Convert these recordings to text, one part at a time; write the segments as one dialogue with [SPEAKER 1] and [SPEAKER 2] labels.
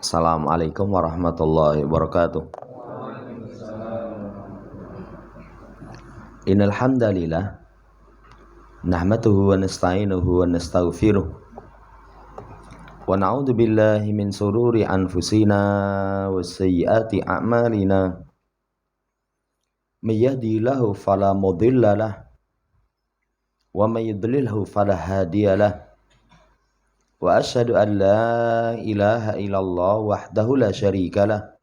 [SPEAKER 1] Assalamualaikum warahmatullahi wabarakatuh. Innal hamdalillah nahmaduhu wa nasta'inuhu wa nastaghfiruh wa na'udzu billahi min sururi anfusina wa sayyiati a'malina. May yahdihillahu fala mudhillalah wa may yudlilhu fala hadiyalah. Wa asyhadu an la ilaha illallah wahdahu la syarikalah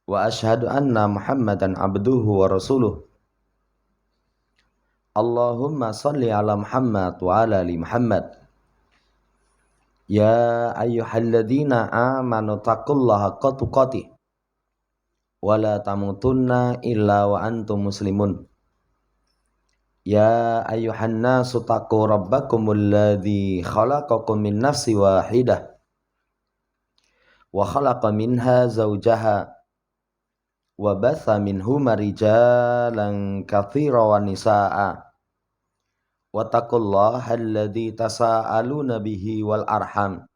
[SPEAKER 1] wa asyhadu anna Muhammadan abduhu wa rasuluh. Allahumma salli ala Muhammad wa ala ali Muhammad. Ya ayyuhalladzina amanu taqullaha haqqa tuqatih wa la tamutunna illa wa antum muslimun. Ya ayyuhan nasu taqu rabbakumul ladzi khalaqakum min nafsin wahidah wa khalaqa minha zawjaha wa batha minhuma rijalan katsiran wa nisaa'a. Wattaqullaha alladzi tasaaluna bihi wal arham.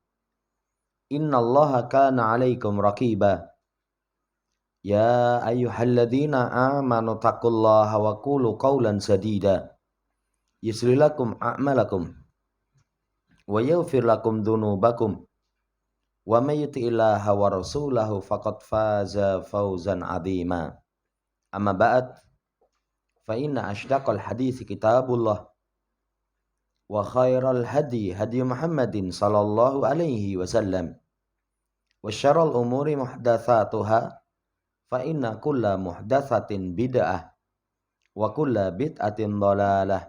[SPEAKER 1] Innallaha kana 'alaikum raqiba. Ya ayyuhalladzina amanu taqullaha wa qulu qawlan sadida. Yuslih lakum a'malakum wa yaghfir lakum dzunubakum. Wa may yuti'illaha wa rasulahu faqad faza fawzan 'azima. Amma ba'd. Fa inna asydaqal hadits kitabullah. Wa khairal hadi hadi Muhammadin sallallahu alaihi wasallam. Wa syarrul umuri muhdatsatuha fa inna kulla muhdatsatin bid'ah wa kulla bid'atin dhalalah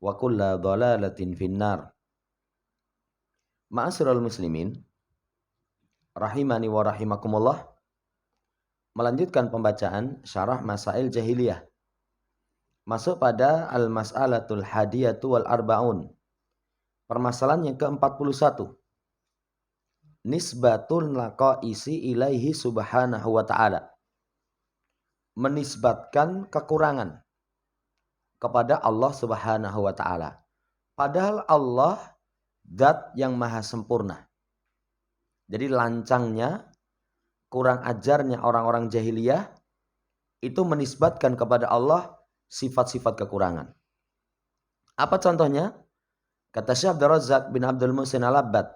[SPEAKER 1] wa kulla dhalalatin finnar. Ma'asyiral muslimin rahimani wa rahimakumullah. Melanjutkan pembacaan syarah Masail Jahiliyah. Masuk pada Al-Mas'alatul Hadiyatu wal Arba'un. Permasalahan yang ke-41. Nisbatul naqaisi ilaihi subhanahu wa ta'ala. Menisbatkan kekurangan kepada Allah subhanahu wa ta'ala. Padahal Allah zat yang maha sempurna. Jadi lancangnya, kurang ajarnya orang-orang jahiliyah itu menisbatkan kepada Allah sifat-sifat kekurangan. Apa contohnya? Kata Syekh Abdul Razak bin Abdul Muhsin Al-Abbad,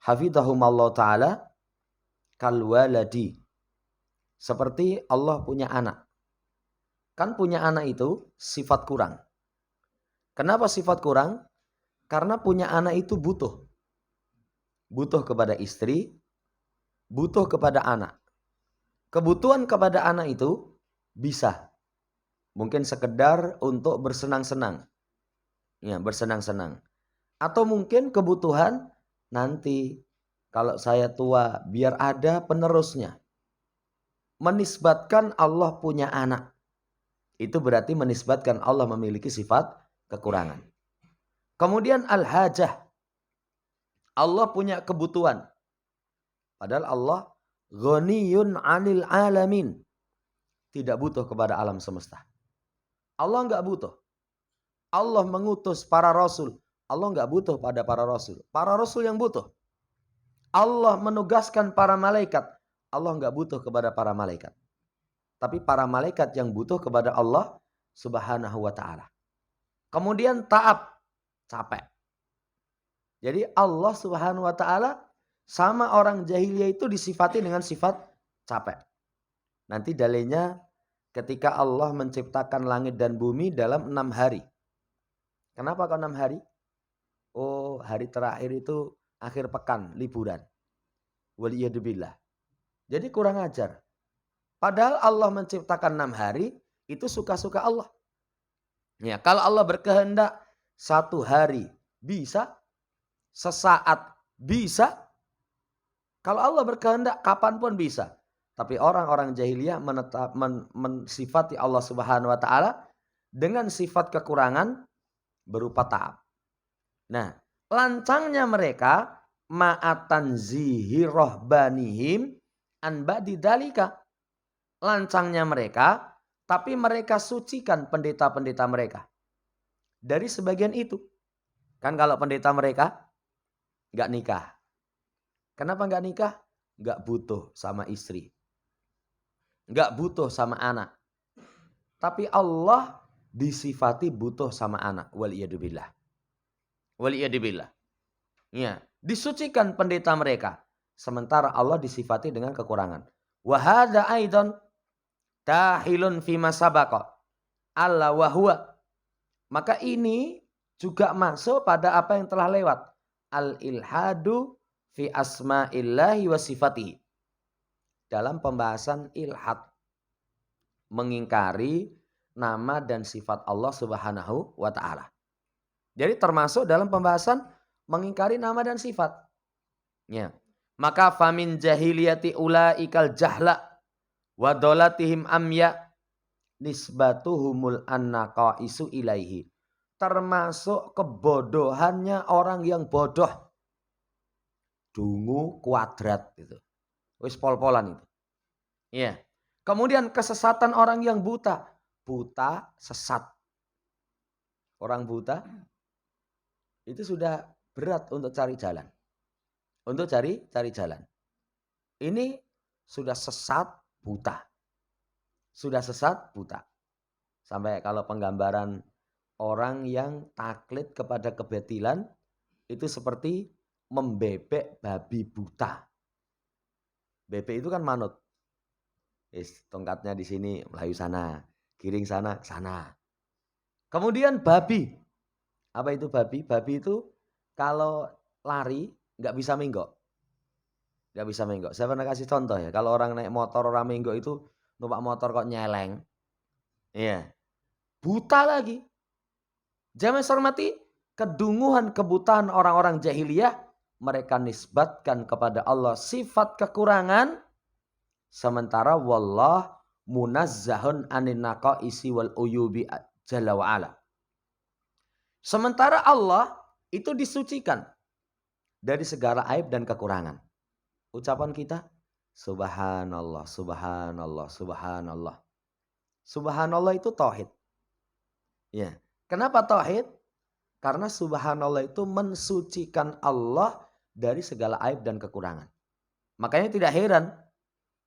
[SPEAKER 1] hafidhahumallahu ta'ala, kal waladi. Seperti Allah punya anak. Kan punya anak itu sifat kurang. Kenapa sifat kurang? Karena punya anak itu butuh. Butuh kepada istri, butuh kepada anak. Kebutuhan kepada anak itu bisa. Mungkin sekedar untuk bersenang-senang. Ya, bersenang-senang. Atau mungkin kebutuhan nanti kalau saya tua biar ada penerusnya. Menisbatkan Allah punya anak. Itu berarti menisbatkan Allah memiliki sifat kekurangan. Kemudian al-hajah. Allah punya kebutuhan. Padahal Allah ghaniyun 'anil alamin. Tidak butuh kepada alam semesta. Allah enggak butuh. Allah mengutus para rasul. Allah enggak butuh pada para rasul. Para rasul yang butuh. Allah menugaskan para malaikat. Allah enggak butuh kepada para malaikat. Tapi para malaikat yang butuh kepada Allah subhanahu wa ta'ala. Kemudian ta'ab. Capek. Jadi Allah subhanahu wa ta'ala sama orang jahiliyah itu disifati dengan sifat capek. Nanti dalilnya ketika Allah menciptakan langit dan bumi dalam 6 hari. Kenapa kok 6 hari? Oh, hari terakhir itu akhir pekan, liburan. Waliyadubillah. Jadi kurang ajar. Padahal Allah menciptakan 6 hari, itu suka-suka Allah. Ya, kalau Allah berkehendak 1 hari bisa, sesaat bisa. Kalau Allah berkehendak kapanpun bisa. Tapi orang-orang jahiliyah mensifati Allah subhanahu wa ta'ala dengan sifat kekurangan berupa ta'ab. Nah, lancangnya mereka ma'atanzihi rohbanihim an ba'di dalika. Lancangnya mereka, tapi mereka sucikan pendeta-pendeta mereka. Dari sebagian itu. Kan kalau pendeta mereka nggak nikah. Kenapa nggak nikah? Nggak butuh sama istri. Nggak butuh sama anak. Tapi Allah disifati butuh sama anak. Waliyadzubillah. Waliyadzubillah. Ya, disucikan pendeta mereka. Sementara Allah disifati dengan kekurangan. Wa hadza aidan tahilun fima sabaqa. Allah wa huwa. Maka ini juga masuk pada apa yang telah lewat. Al-ilhadu fi asma'illahi wa sifatihi. Dalam pembahasan ilhad. Mengingkari nama dan sifat Allah Subhanahu wa ta'ala. Jadi termasuk dalam pembahasan mengingkari nama dan sifat. Ya. Maka famin jahiliyati ulaikal jahla wa dolatihim amya nisbatuhumul annaqaisu ilaihi. Termasuk kebodohannya orang yang bodoh. Dungu kuadrat itu. Wis pol-polan itu. Iya. Kemudian kesesatan orang yang buta. Buta sesat. Orang buta itu sudah berat untuk cari jalan. Untuk cari jalan. Ini sudah sesat buta. Sudah sesat buta. Sampai kalau penggambaran orang yang taklid kepada kebatilan itu seperti membebek babi buta. Bebek itu kan manut. Tongkatnya di sini melayu sana, giring sana, sana. Kemudian babi. Apa itu babi? Babi itu kalau lari nggak bisa menggok. Nggak bisa menggok. Saya pernah kasih contoh ya. Kalau orang naik motor orang menggok itu numpak motor kok nyeleng. Iya. Buta lagi. Jangan hormati kedunguan kebutaan orang-orang jahiliyah. Mereka nisbatkan kepada Allah sifat kekurangan. Sementara wallah munazzahun anin naqaisi wal uyubi jalla wa ala. Sementara Allah itu disucikan dari segala aib dan kekurangan. Ucapan kita subhanallah, subhanallah, subhanallah. Subhanallah itu tauhid. Ya. Kenapa tauhid? Karena subhanallah itu mensucikan Allah dari segala aib dan kekurangan. Makanya tidak heran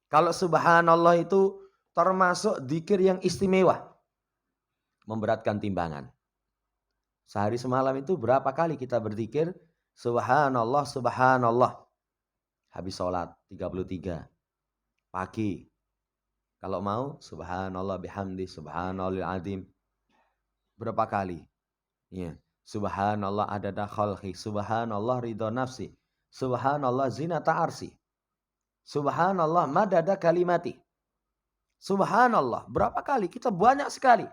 [SPEAKER 1] kalau subhanallah itu termasuk dzikir yang istimewa. Memberatkan timbangan. Sehari semalam itu berapa kali kita berzikir subhanallah, subhanallah. Habis sholat 33. Pagi. Kalau mau subhanallah bihamdi, subhanallahil azim. Berapa kali? Ya. Subhanallah adada khalqi, subhanallah ridha nafsi, subhanallah zinata arsi. Subhanallah madada kalimati. Subhanallah. Berapa kali? Kita banyak sekali.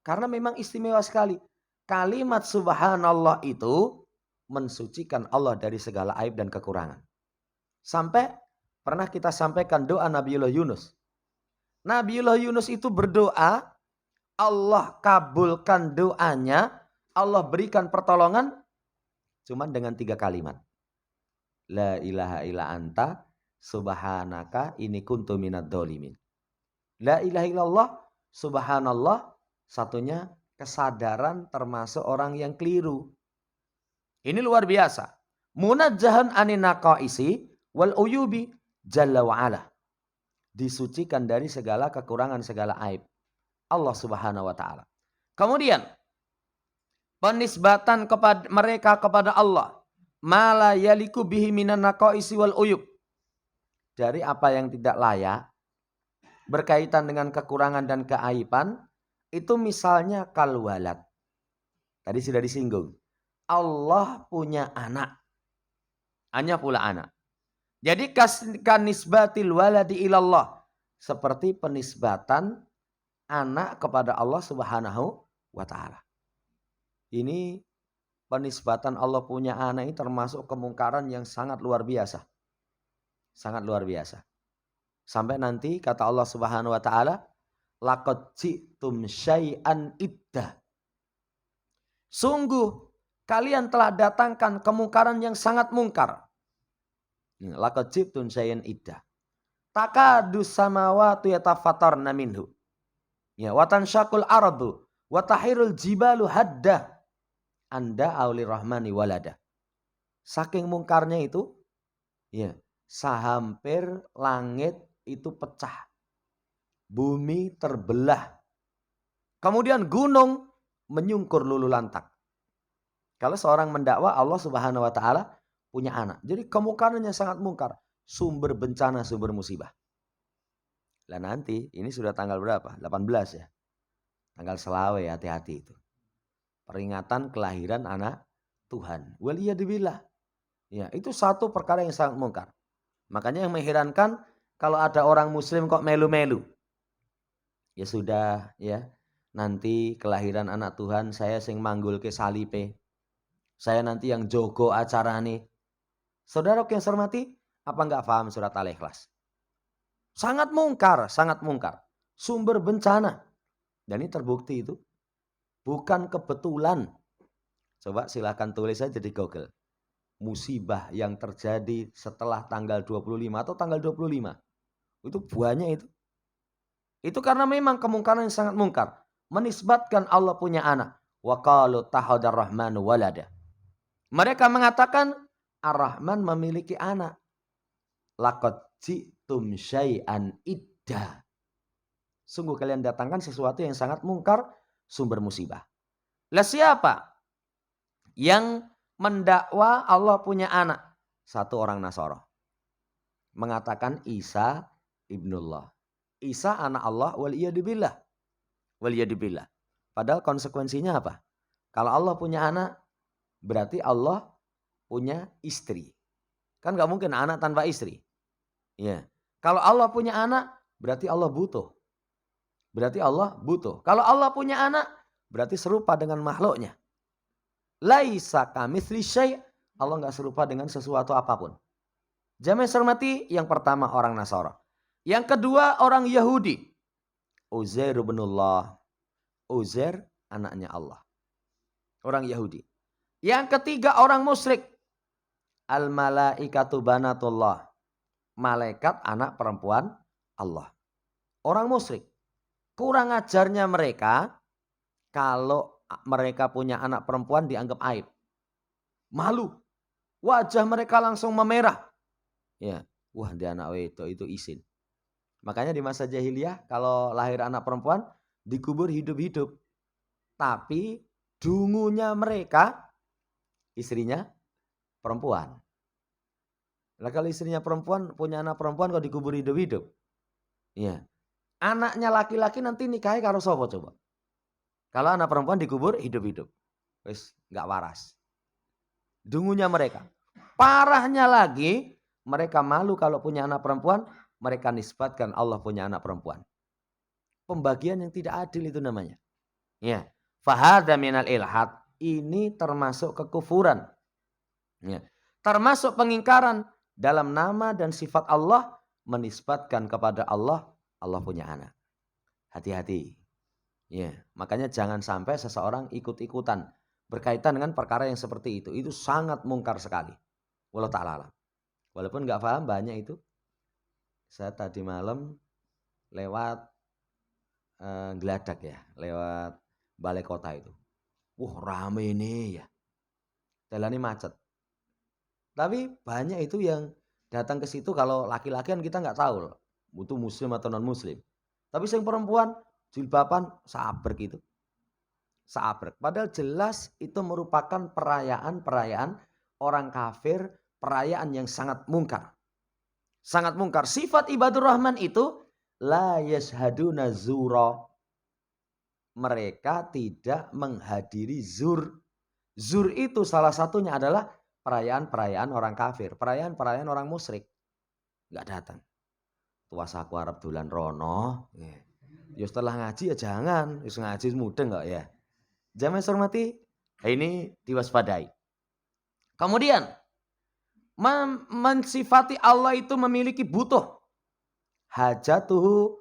[SPEAKER 1] Karena memang istimewa sekali. Kalimat subhanallah itu mensucikan Allah dari segala aib dan kekurangan. Sampai pernah kita sampaikan doa Nabiullah Yunus. Nabiullah Yunus itu berdoa. Allah kabulkan doanya. Allah berikan pertolongan. Cuman dengan 3 kalimat. La ilaha illa anta. Subhanaka ini kuntu minad dholimin. La ilaha illallah, subhanallah, satunya kesadaran termasuk orang yang keliru. Ini luar biasa. Munajjahan anin naqaisi wal uyubi jalla wa ala. Disucikan dari segala kekurangan, segala aib. Allah Subhanahu wa taala. Kemudian penisbatan kepada mereka kepada Allah, mala yaliku bihi minan naqaisi wal uyub. Dari apa yang tidak layak berkaitan dengan kekurangan dan keaiban itu misalnya kalwalat. Tadi sudah disinggung. Allah punya anak. Hanya pula anak. Jadi kanisbatil waladi ilallah. Seperti penisbatan anak kepada Allah Subhanahu wa ta'ala. Ini penisbatan Allah punya anak ini termasuk kemungkaran yang sangat luar biasa. Sangat luar biasa. Sampai nanti kata Allah Subhanahu wa taala, laqad ji'tum syai'an idda. Sungguh kalian telah datangkan kemungkaran yang sangat mungkar. Laqad ji'tum syai'an idda. Takadu samawati yatafattarna minhu. Ya, wa tansyaqul ardu wa tahirul jibalu hadda. Anda auli rahmani walada. Saking mungkarnya itu, Ya, sahampir langit itu pecah. Bumi terbelah. Kemudian gunung menyungkur lulu lantak. Kalau seorang mendakwa Allah Subhanahu wa taala punya anak. Jadi kemungkarannya sangat mungkar. Sumber bencana, sumber musibah. Lah nanti ini sudah tanggal berapa? 18 ya. Tanggal selawe, hati-hati itu. Peringatan kelahiran anak Tuhan. Waliyadzubillah. Ya, itu satu perkara yang sangat mungkar. Makanya yang mengherankan kalau ada orang muslim kok melu-melu. Ya sudah ya. Nanti kelahiran anak Tuhan saya sing manggul ke salipe. Saya nanti yang jogo acara nih. Saudara yang saya hormati, apa enggak paham surat Al-Ikhlas? Sangat mungkar, sangat mungkar. Sumber bencana. Dan ini terbukti itu. Bukan kebetulan. Coba silakan tulis saja di Google. Musibah yang terjadi setelah tanggal 25 atau tanggal 25. Itu banyak itu. Itu karena memang kemungkaran yang sangat mungkar. Menisbatkan Allah punya anak. Wa qalu tahadar rahmanu walada. Mereka mengatakan Ar-Rahman memiliki anak. Laqad ji'tum syai'an idda. Sungguh kalian datangkan sesuatu yang sangat mungkar, sumber musibah. Lah siapa yang mendakwa Allah punya anak? Satu orang Nasara. Mengatakan Isa ibnullah. Isa anak Allah waliyadzubillah. Waliyadzubillah. Padahal konsekuensinya apa? Kalau Allah punya anak, berarti Allah punya istri. Kan gak mungkin anak tanpa istri. Ya. Kalau Allah punya anak, berarti Allah butuh. Berarti Allah butuh. Kalau Allah punya anak, berarti serupa dengan makhluknya. Laisa kamitsli syai'. Allah gak serupa dengan sesuatu apapun. Jamaah hormati, yang pertama orang Nasara. Yang kedua orang Yahudi. Uzair ibnullah. Uzair anaknya Allah. Orang Yahudi. Yang ketiga orang musyrik. Al-malaikatu banatullah. Malaikat anak perempuan Allah. Orang musyrik. Kurang ajarnya mereka kalau mereka punya anak perempuan dianggap aib. Malu. Wajah mereka langsung memerah. Ya, wah dia anak itu izin. Makanya di masa jahiliyah kalau lahir anak perempuan dikubur hidup-hidup. Tapi dungunya mereka istrinya perempuan. Nah kalau istrinya perempuan punya anak perempuan kok dikubur hidup-hidup. Ya. Anaknya laki-laki nanti nikahi karo sapa coba? Kalau anak perempuan dikubur hidup-hidup. Wis enggak waras. Dungunya mereka. Parahnya lagi, mereka malu kalau punya anak perempuan, mereka nisbatkan Allah punya anak perempuan. Pembagian yang tidak adil itu namanya. Ya. Fahadha minal ilhad. Ini termasuk kekufuran. Ya. Termasuk pengingkaran dalam nama dan sifat Allah menisbatkan kepada Allah punya anak. Hati-hati. Ya, makanya jangan sampai seseorang ikut-ikutan berkaitan dengan perkara yang seperti itu. Itu sangat mungkar sekali. Wallahu ta'ala alam. Walaupun nggak paham banyak itu. Saya tadi malam lewat Geladak ya, lewat balai kota itu. Rame ini ya. Jalannya macet. Tapi banyak itu yang datang ke situ kalau laki-laki kan kita nggak tahu loh, butuh muslim atau non muslim. Tapi yang perempuan jilbaban sabrek gitu. Sabrek. Padahal jelas itu merupakan perayaan orang kafir, perayaan yang sangat mungkar. Sangat mungkar. Sifat ibadur rahman itu la yashhaduna zura. Mereka tidak menghadiri zur. Zur itu salah satunya adalah perayaan-perayaan orang kafir, perayaan-perayaan orang musyrik. Enggak datang. Tuas aku arep dolan rono. Ya setelah ngaji ya jangan, wis ngaji mudeng kok ya. Jamaah hormati, ini diwaspadai. Kemudian mensifati Allah itu memiliki butuh. Hajatuhu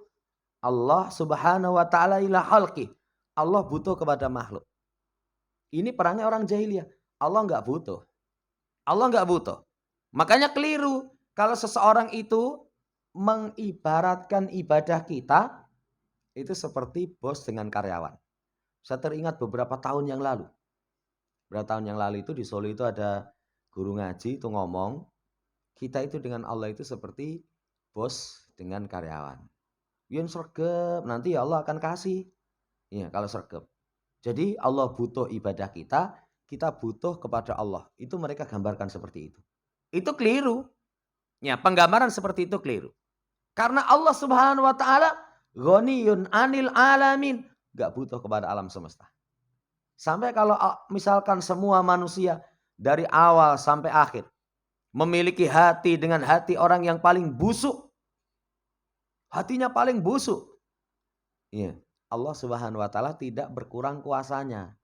[SPEAKER 1] Allah Subhanahu wa taala ila khalqi. Allah butuh kepada makhluk. Ini perangnya orang jahiliyah. Allah enggak butuh. Allah enggak butuh. Makanya keliru kalau seseorang itu mengibaratkan ibadah kita itu seperti bos dengan karyawan. Saya teringat beberapa tahun yang lalu. Beberapa tahun yang lalu itu di Solo itu ada guru ngaji itu ngomong, Kita itu dengan Allah itu seperti bos dengan karyawan. Yen sregep, nanti ya Allah akan kasih. Iya, kalau sregep. Jadi Allah butuh ibadah kita, kita butuh kepada Allah. Itu mereka gambarkan seperti itu. Itu keliru. Ya, penggambaran seperti itu keliru. Karena Allah Subhanahu wa taala ghaniyun 'anil alamin, enggak butuh kepada alam semesta. Sampai kalau misalkan semua manusia dari awal sampai akhir memiliki hati dengan hati orang yang paling busuk. Hatinya paling busuk. Iya, Allah Subhanahu wa taala tidak berkurang kuasanya.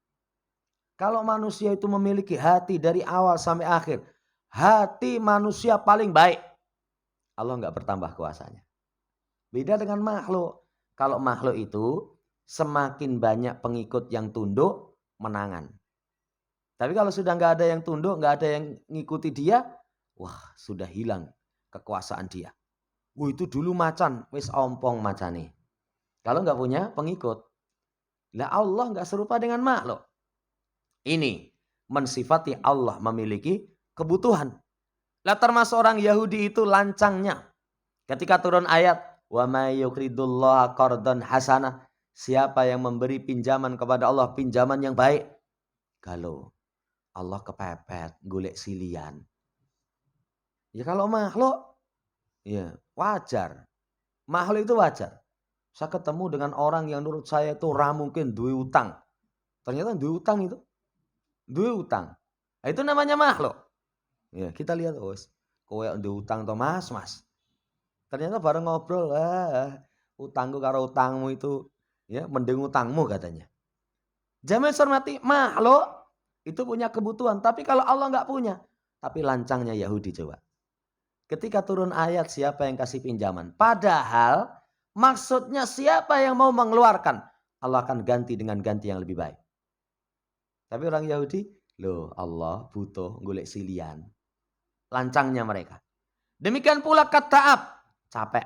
[SPEAKER 1] Kalau manusia itu memiliki hati dari awal sampai akhir, hati manusia paling baik, Allah enggak bertambah kuasanya. Beda dengan makhluk. Kalau makhluk itu semakin banyak pengikut yang tunduk, menangan. Tapi kalau sudah nggak ada yang tunduk, nggak ada yang ngikuti dia, wah sudah hilang kekuasaan dia. Wah itu dulu macan, wis ompong macane. Kalau nggak punya pengikut. Lah Allah nggak serupa dengan makhluk. Ini mensifati Allah memiliki kebutuhan. Lah termasuk orang Yahudi itu lancangnya. Ketika turun ayat, wa may yuqridullaha qardan hasanah, siapa yang memberi pinjaman kepada Allah pinjaman yang baik? Kalau Allah kepepet golek silian. Ya kalau makhluk ya wajar. Makhluk itu wajar. Saya ketemu dengan orang yang menurut saya itu mungkin duwe utang. Ternyata duwe utang itu. Duwe utang. Nah, itu namanya makhluk. Ya, kita lihat kowe duwe utang to Mas. Ternyata bareng ngobrol, utangku karo utangmu itu ya mending utangmu katanya. Jangan hormati makhluk itu punya kebutuhan, tapi kalau Allah nggak punya, tapi lancangnya Yahudi coba. Ketika turun ayat siapa yang kasih pinjaman, padahal maksudnya siapa yang mau mengeluarkan, Allah akan ganti dengan ganti yang lebih baik. Tapi orang Yahudi, loh Allah butuh golek silian. Lancangnya mereka. Demikian pula kataab, capek.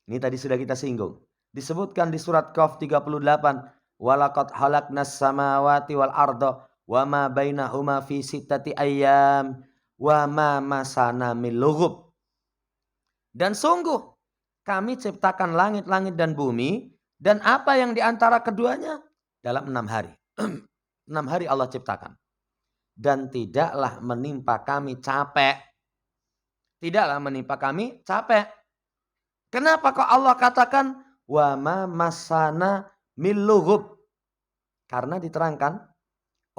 [SPEAKER 1] Ini tadi sudah kita singgung. Disebutkan di surat Qaf 38, walaqad halaqnas samawati wal arda wa ma bainahuma fi sittati ayyam wa ma masana min lughub. Dan sungguh kami ciptakan langit-langit dan bumi dan apa yang di antara keduanya dalam 6 hari. 6 hari Allah ciptakan. Dan tidaklah menimpa kami capek. Tidaklah menimpa kami capek. Kenapa kok Allah katakan wa ma masana min lughub? Karena diterangkan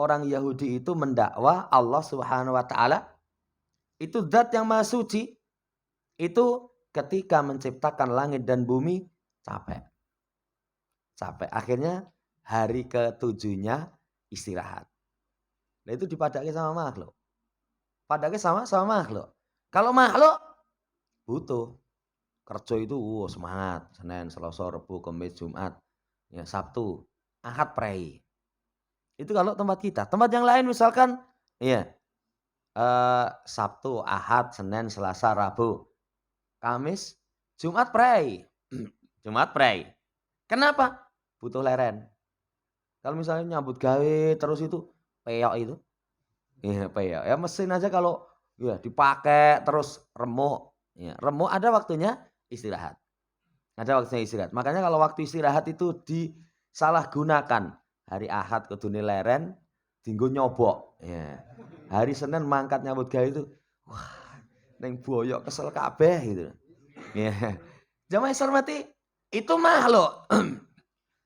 [SPEAKER 1] orang Yahudi itu mendakwa Allah Subhanahu wa taala itu zat yang maha suci. Itu ketika menciptakan langit dan bumi capek. Capek. Akhirnya hari ke-7-nya istirahat. Nah itu dipadaki sama makhluk. Padaki sama makhluk. Kalau makhluk butuh kerja itu semangat. Senin, Selasa, Rabu, Kamis, Jumat, ya Sabtu, Ahad prei. Itu kalau tempat kita. Tempat yang lain misalkan ya Sabtu, Ahad, Senin, Selasa, Rabu, Kamis, Jumat prei. Jumat prei. Kenapa? Butuh leren. Kalau misalnya nyambut gawe terus itu peyok itu. Iya, peyok. Ya mesin aja kalau ya dipakai terus remuk. Ya, remuk ada waktunya istirahat. Ada waktunya istirahat. Makanya kalau waktu istirahat itu disalahgunakan. Hari Ahad kudune leren, dinggo nyobok. Ya. Hari Senin mangkat nyambut gawe itu, wah, neng boyok kesel kabeh gitu. Ya. Jamaah hormati, itu makhluk.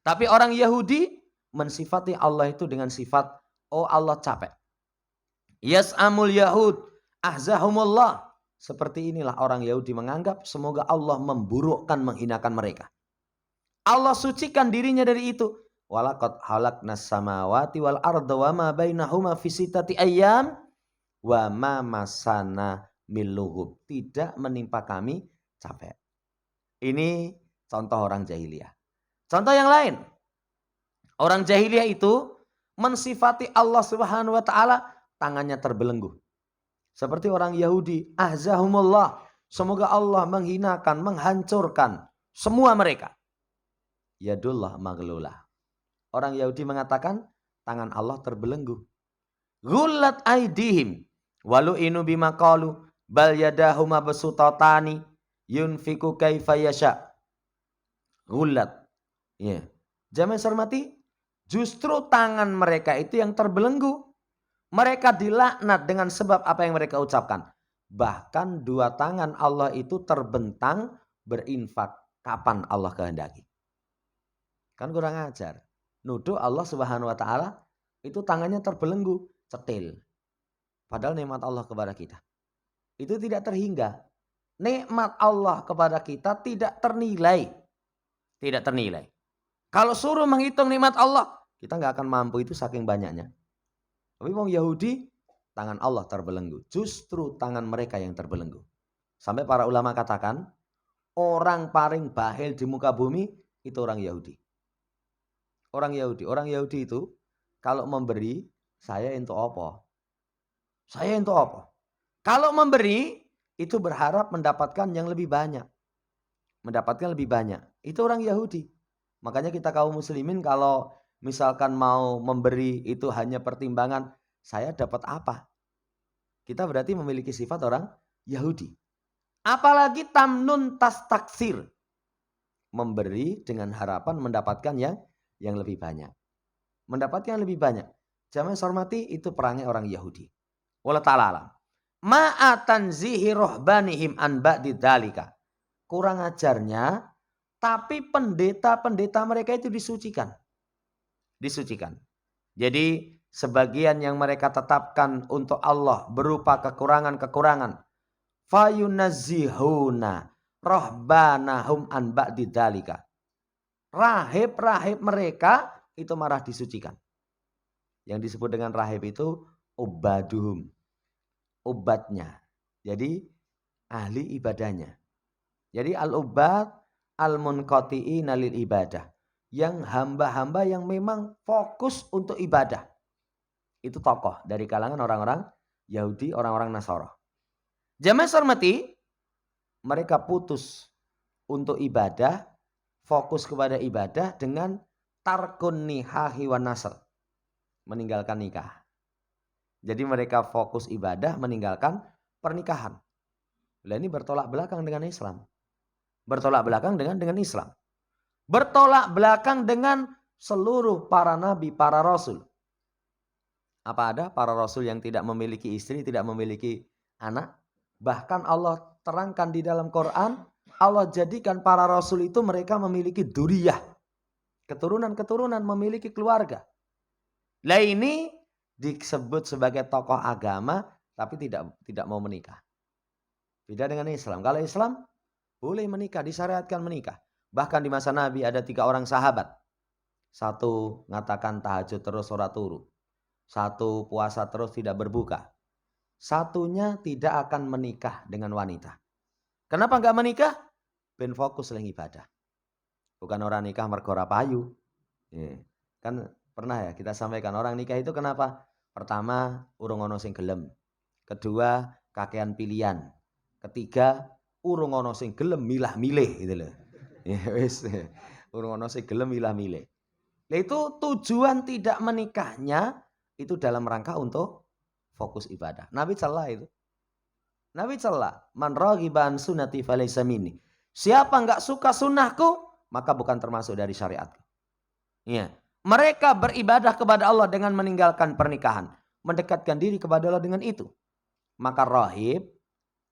[SPEAKER 1] Tapi orang Yahudi mensifati Allah itu dengan sifat, oh Allah capek. Yas'amul Yahud ahzahumullah. Seperti inilah orang Yahudi menganggap semoga Allah memburukkan, menghinakan mereka. Allah sucikan dirinya dari itu. Walaqad halaqnas samawati wal arda wa ma bainahuma fi sittati ayyam wa ma masana min lughub. Tidak menimpa kami capek. Ini contoh orang jahiliyah. Contoh yang lain. Orang jahiliyah itu mensifati Allah Subhanahu wa taala tangannya terbelenggu. Seperti orang Yahudi, ahzahumullah. Semoga Allah menghinakan, menghancurkan semua mereka. Yadullah maghlulah. Orang Yahudi mengatakan tangan Allah terbelenggu. Ghullat aidihim walu'inu bima qalu. Bal yadahu mabsutatani yunfiku kaifa yasha. Gulat. Ya. Jamaah hormati, justru tangan mereka itu yang terbelenggu. Mereka dilaknat dengan sebab apa yang mereka ucapkan. Bahkan dua tangan Allah itu terbentang berinfak kapan Allah kehendaki. Kan kurang ajar. Nuduh Allah Subhanahu wa taala itu tangannya terbelenggu, cetil. Padahal nikmat Allah kepada kita itu tidak terhingga. Nikmat Allah kepada kita tidak ternilai. Tidak ternilai. Kalau suruh menghitung nikmat Allah, kita nggak akan mampu itu saking banyaknya. Tapi wong Yahudi, tangan Allah terbelenggu. Justru tangan mereka yang terbelenggu. Sampai para ulama katakan, orang paling bahil di muka bumi itu orang Yahudi. Orang Yahudi itu kalau memberi, saya untuk apa? Saya untuk apa? Kalau memberi, itu berharap mendapatkan yang lebih banyak. Mendapatkan lebih banyak. Itu orang Yahudi. Makanya kita kaum muslimin kalau misalkan mau memberi itu hanya pertimbangan saya dapat apa. Kita berarti memiliki sifat orang Yahudi. Apalagi tamnun tas taksir. Memberi dengan harapan mendapatkan yang lebih banyak. Mendapatkan yang lebih banyak. Jamaah hormati, itu perangnya orang Yahudi. Wallahu ta'ala alam. Ma'atan zihi rohbanihim an ba'di dzalika. Kurang ajarnya, tapi pendeta-pendeta mereka itu disucikan. Disucikan. Jadi sebagian yang mereka tetapkan untuk Allah berupa kekurangan-kekurangan. Fayunazzihuna rohbanahum an ba'di dzalika. Rahib-rahib mereka itu marah disucikan. Yang disebut dengan rahib itu ubaduhum. Ubatnya. Jadi ahli ibadahnya. Jadi al-ubad al-munqati'ina lil ibadah. Yang hamba-hamba yang memang fokus untuk ibadah. Itu tokoh dari kalangan orang-orang Yahudi, orang-orang Nasara. Jamaah hormati, mereka putus untuk ibadah, fokus kepada ibadah dengan tarkun nihahi wan nasr. Meninggalkan nikah. Jadi mereka fokus ibadah, meninggalkan pernikahan. Nah, ini bertolak belakang dengan Islam. Bertolak belakang dengan Islam. Bertolak belakang dengan seluruh para nabi, para rasul. Apa ada para rasul yang tidak memiliki istri, tidak memiliki anak? Bahkan Allah terangkan di dalam Quran, Allah jadikan para rasul itu mereka memiliki dzurriyyah. Keturunan-keturunan, memiliki keluarga. Lah ini disebut sebagai tokoh agama tapi tidak mau menikah. Beda dengan Islam. Kalau Islam boleh menikah, disyariatkan menikah. Bahkan di masa Nabi ada 3 orang sahabat. Satu ngatakan tahajud terus ora turu. Satu puasa terus tidak berbuka. Satunya tidak akan menikah dengan wanita. Kenapa enggak menikah? Ben fokus lagi ibadah. Bukan orang nikah mergo ora payu. Kan pernah ya kita sampaikan orang nikah itu kenapa? Pertama, urung ono sing gelem. Kedua, kakean pilihan. Ketiga, urung ono sing gelem milah-milih gitu loh. Ya wis, urung ono sing gelem milah-milih. Nah, itu tujuan tidak menikahnya itu dalam rangka untuk fokus ibadah. Nabi celah itu. Nabi celah, man raghiba an sunnati falaysa minni. Siapa enggak suka sunnahku, maka bukan termasuk dari syariatku. Iya. Mereka beribadah kepada Allah dengan meninggalkan pernikahan. Mendekatkan diri kepada Allah dengan itu. Maka rahib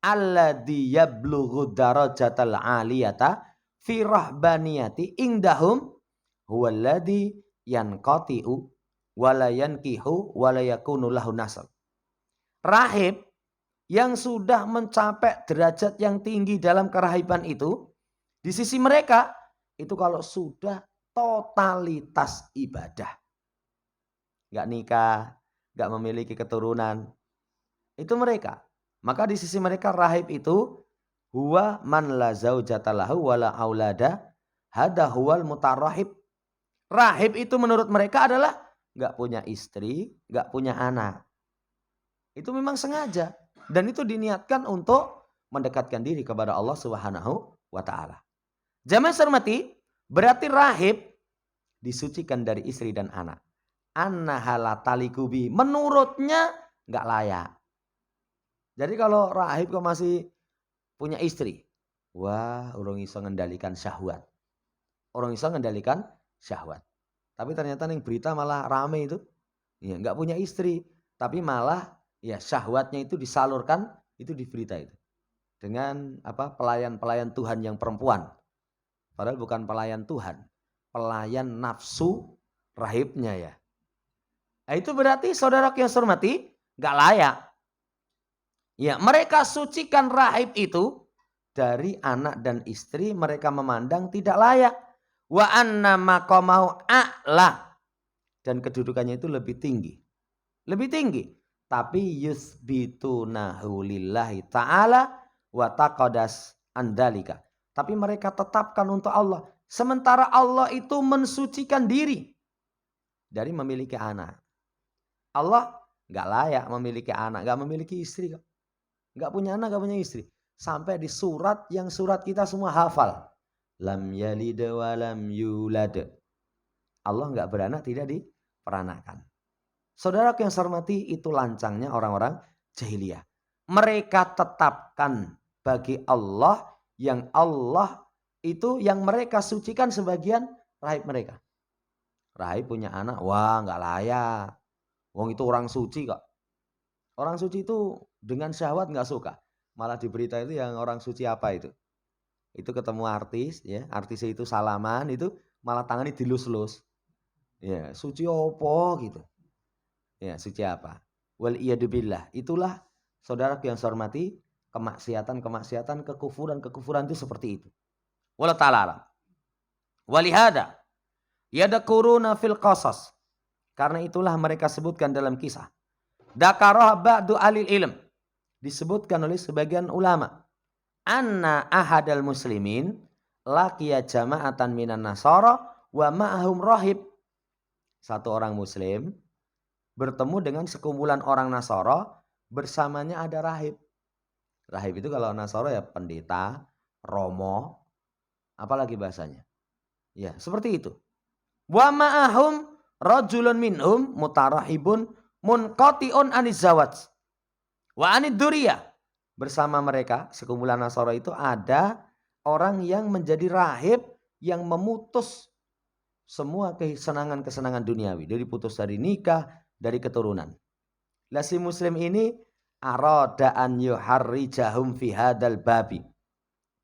[SPEAKER 1] alladhi yablughu darajatal aliyata fi rahbaniyati indahum huwaladhi yanqati'u wala yankihu wala yakunu lahu nasab. Rahib yang sudah mencapai derajat yang tinggi dalam kerahiban itu, di sisi mereka itu kalau sudah totalitas ibadah. Gak nikah, gak memiliki keturunan. Itu mereka. Maka di sisi mereka rahib itu huwa man la zaujata lahu wala aulada hada huwal mutarahib. Rahib itu menurut mereka adalah gak punya istri, gak punya anak. Itu memang sengaja dan itu diniatkan untuk mendekatkan diri kepada Allah Subhanahu wa taala. Jamaah hormati, berarti rahib disucikan dari istri dan anak. Annahala talikubi, menurutnya enggak layak. Jadi kalau rahib kok masih punya istri, wah urung iso ngendalikan syahwat. Orang iso ngendalikan syahwat. Tapi ternyata ning berita malah rame itu, ya nggak punya istri, tapi malah ya syahwatnya itu disalurkan itu di berita itu. Dengan apa pelayan-pelayan Tuhan yang perempuan. Padahal bukan pelayan Tuhan, pelayan nafsu rahibnya ya. Nah, itu berarti saudara yang saya hormati nggak layak. Ya, mereka sucikan rahib itu dari anak dan istri mereka memandang tidak layak. Wa anna maqamahu a'la, dan kedudukannya itu lebih tinggi. Lebih tinggi. Tapi yusbitunahu lillahi ta'ala wa taqadas andalika. Tapi mereka tetapkan untuk Allah. Sementara Allah itu mensucikan diri dari memiliki anak. Allah nggak layak memiliki anak, nggak memiliki istri kok. Nggak punya anak, nggak punya istri. Sampai di surat yang surat kita semua hafal. Lam yalid wa lam yulad. Allah nggak beranak, tidak diperanakan. Saudara yang saya hormati, itu lancangnya orang-orang jahiliyah. Mereka tetapkan bagi Allah itu yang mereka sucikan sebagian rahib mereka. Rahib punya anak, wah nggak layak. Wong itu orang suci kok. Orang suci itu dengan syahwat nggak suka. Malah di berita itu yang orang suci apa itu? Itu ketemu artis, ya artisnya itu salaman, itu malah tangannya dilus-lus. Ya suci opo gitu. Ya suci apa? Wal iyadu-billah. Itulah saudaraku yang saya hormati, kemaksiatan, kekufuran itu seperti itu. Wallahu ta'ala. Walihada yadkuruna fil qasas. Karena itulah mereka sebutkan dalam kisah. Dakarah ba'du alil ilm. Disebutkan oleh sebagian ulama. Anna ahadal muslimin laqiya jama'atan minan nasara wa ma'ahum rahib. Satu orang muslim bertemu dengan sekumpulan orang Nasara, bersamanya ada rahib. Rahib itu kalau Nasara ya pendeta, romo, apalagi bahasanya. Ya, seperti itu. Wa ma'ahum rajulun minhum mutarahibun munqati'un aniz zawaj wa anid duriyah. Bersama mereka, sekumpulan Nasara itu ada orang yang menjadi rahib yang memutus semua kesenangan-kesenangan duniawi. Dari putus dari nikah, dari keturunan. Lah si muslim ini arada an yuharrijahum fi hadal babi.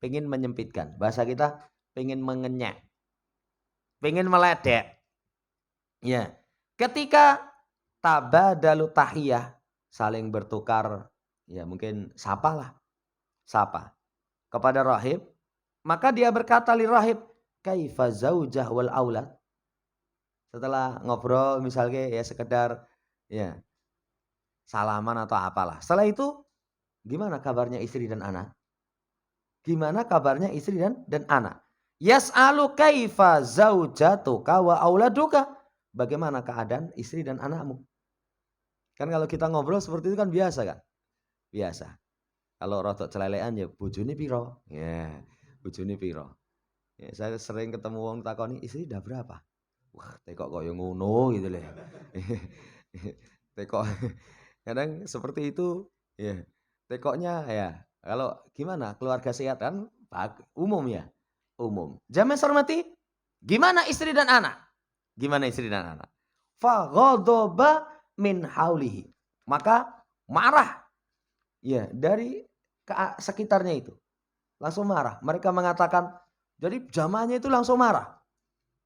[SPEAKER 1] Pengen menyempitkan. Bahasa kita pengen mengenyek. Pengen meledek. Ya. Ketika tabadalu tahiyah, saling bertukar, ya mungkin sapa kepada rahib, maka dia berkata li rahib, kaifa zaujah wal aulad. Setelah ngobrol misalnya ya sekedar ya salaman atau apalah. Setelah itu gimana kabarnya istri dan anak? Gimana kabarnya istri dan anak? Yas'alu kaifa zaujatuka wa auladuka. Bagaimana keadaan istri dan anakmu? Kan kalau kita ngobrol seperti itu kan biasa kan? Biasa. Kalau rotok celelean ya bojone piro? Ya, bojone piro. Ya, saya sering ketemu wong takoni istri udah berapa? Wah, tekok koyo ngono gitu lho. Tekok kadang seperti itu ya. Tekoknya ya kalau gimana keluarga sehat kan umum ya. Umum. Jamaah hormati, gimana istri dan anak? Gimana istri dan anak? Fa ghadaba min haulihi. Maka marah ya dari sekitarnya itu. Langsung marah. Mereka mengatakan, jadi jamaahnya itu langsung marah.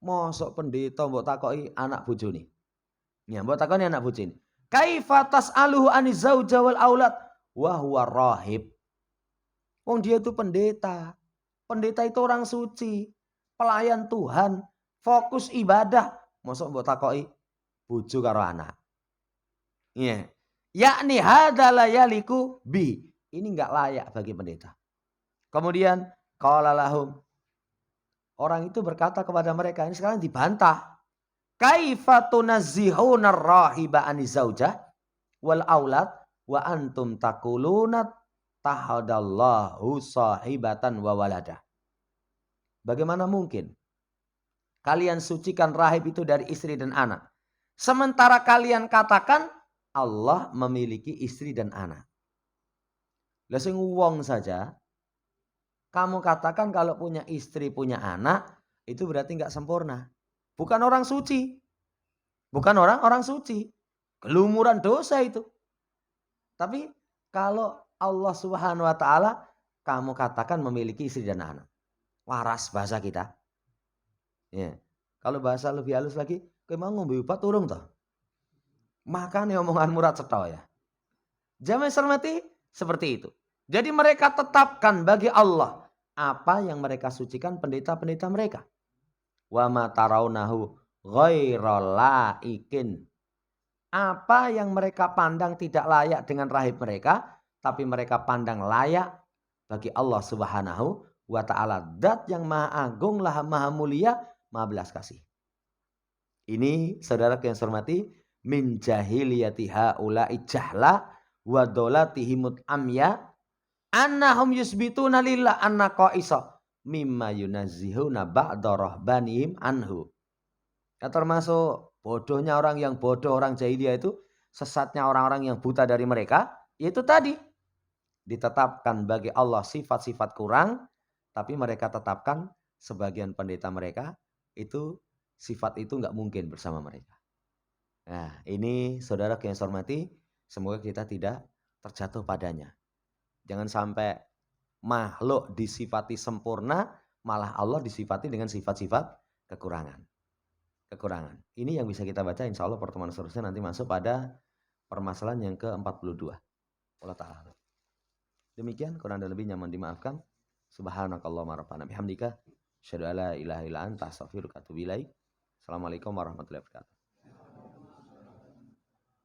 [SPEAKER 1] Mosok pendeta mbok takoki anak bojone. Ya, mbok takoki anak bojone. Kaifa tas'aluhu aniz zauja wal aulad wa huwa rahib. Wong dia itu pendeta. Pendeta itu orang suci, pelayan Tuhan, fokus ibadah. Mosok mbok takoki bojo karo anak. Iya. Yakni hadzal yaliku bi. Ini enggak layak bagi pendeta. Kemudian qala lahum, orang itu berkata kepada mereka, ini sekarang dibantah. Kaifa tunazzihuna ar-rahiba aniz zaujah wal aulad wa antum taquluna tahadallahu sahibatan wa walada. Bagaimana mungkin kalian sucikan rahib itu dari istri dan anak, sementara kalian katakan Allah memiliki istri dan anak. Lah sing wong saja kamu katakan kalau punya istri, punya anak, itu berarti nggak sempurna. Bukan orang suci. Bukan orang suci. Kelumuran dosa itu. Tapi kalau Allah Subhanahu wa taala kamu katakan memiliki istri dan anak. Waras bahasa kita. Ya. Kalau bahasa lebih halus lagi, kowe mau ngombe obat urung toh? Makane omongan murad cetha ya. Jamaah hormati seperti itu. Jadi mereka tetapkan bagi Allah apa yang mereka sucikan pendeta-pendeta mereka. Wa ma tarawnahu ghairal laikin. Apa yang mereka pandang tidak layak dengan rahib mereka, tapi mereka pandang layak bagi Allah Subhanahu wa taala. Zat yang maha agung, maha mulia, maha belas kasih. Ini saudara yang saya hormati, min jahiliyati haula'i jahla wa dolatihimut amya annahum yusbituna lillah anna qaisa mimma yunazzihuna ba'da rahbanihim anhu. Ya, termasuk bodohnya orang yang bodoh, orang jahiliyah itu, sesatnya orang-orang yang buta dari mereka, yaitu tadi ditetapkan bagi Allah sifat-sifat kurang, tapi mereka tetapkan sebagian pendeta mereka itu sifat itu nggak mungkin bersama mereka. Nah, ini saudara yang saya hormati, semoga kita tidak terjatuh padanya. Jangan sampai makhluk disifati sempurna, malah Allah disifati dengan sifat-sifat kekurangan. Ini yang bisa kita baca, insya Allah pertemuan seterusnya nanti masuk pada permasalahan yang ke-42. Allah Ta'ala. Demikian, kurang dan lebih nyaman dimaafkan. Subhanakallahumma rabbana bihamdika asyhadu alla ilaha illa anta astaghfiruka wa atubu ilaik. Assalamualaikum warahmatullahi wabarakatuh.